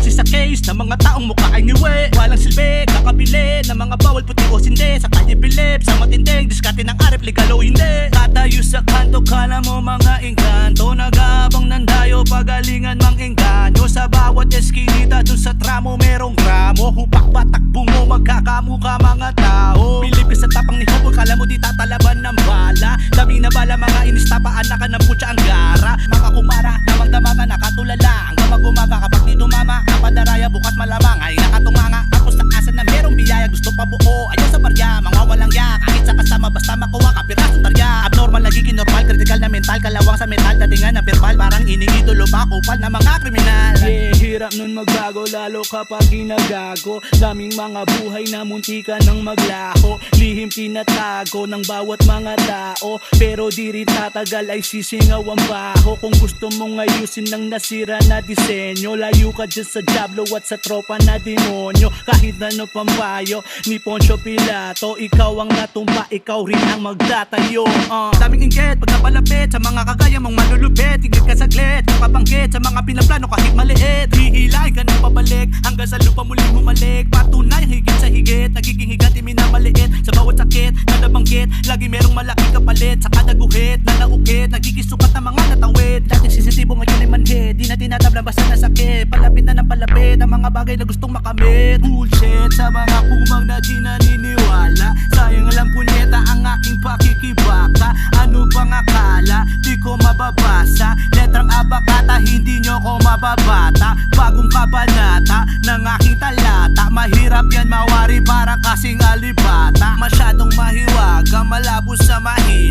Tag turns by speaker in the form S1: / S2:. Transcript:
S1: Base sa case ng mga taong mukha ay ngiwi, walang silbi, kakabili ng mga bawal puti o sindi. Sa kanya bilip, sa matinding diskarte ng arip, legal o hindi. Tatayo sa kanto, kala mo mga engkanto, nag-aabang ng dayo, pagalingan mang engganyo. Sa bawat eskinita, dun sa tramo merong gramo. Hupak patakbo mo, magkakamukha mga tao. Bilip ka sa tapang ni Hobo, kala mo di tatalaban ng bala. Daming na bala, mga inistapaan na ka ng putya ang gara. Mga kumara, namang damaga, nakatulala. Hanggang mag-umaga kapag di dumama, kapadaraya bukas malamang ay nakatumanga. Tapos ng asa na merong biyaya, gusto pa buo. Ayaw sa barya, mga walang ya. Kahit sa kasama, basta makuha ka, pirasong tarya. Abnormal, nagiging normal, critical na mental. Kalawang sa mental, datingan na verbal. Parang iningidolo pa, kupal na mga kriminal. Yeah, hirap nun magbago, lalo kapag ginagago. Daming mga buhay na muntika ng maglaho. Lihim tinatago ng bawat mga tao, pero di rin tatagal ay sisingaw ang baho. Kung gusto mong ayusin ng nasira na disenyo, layo ka dyan sa Diablo at sa tropa na demonyo. Kahit ano pambayo ni Poncio Pilato, ikaw ang natumba, ikaw rin ang magtatayo. Daming inggit pag napalapit sa mga kagaya mong malulupit. Tigil ka saglit, kapabanggit sa mga pinaplano kahit maliit. Hihilahin ka ng pabalik hanggang sa lupa muli bumalik. Patunay higit sa higit, nagiging higante minamaliit. Sa bawat sakit na nabanggit, lagi merong malaking kapalit. Sa kada guhit na naukit, nagigisukat ng mga natawid. Dating sisitibo ngayon ay manhid, di na tinatabla basta nasakit. Palapit na ng palapit ang mga bagay na gustong makamit. Bullshit sa mga kumang na di naniniwala. Sayang lang punyeta ang aking pakikibaka. Ano bang akala, di ko mababasa. Letrang abakata, hindi nyo ko mababata. Bagong kabanata ng aking talata. Mahirap yan mawari parang kasing alibata. Masyadong mahiwaga, malabo sa mahirap.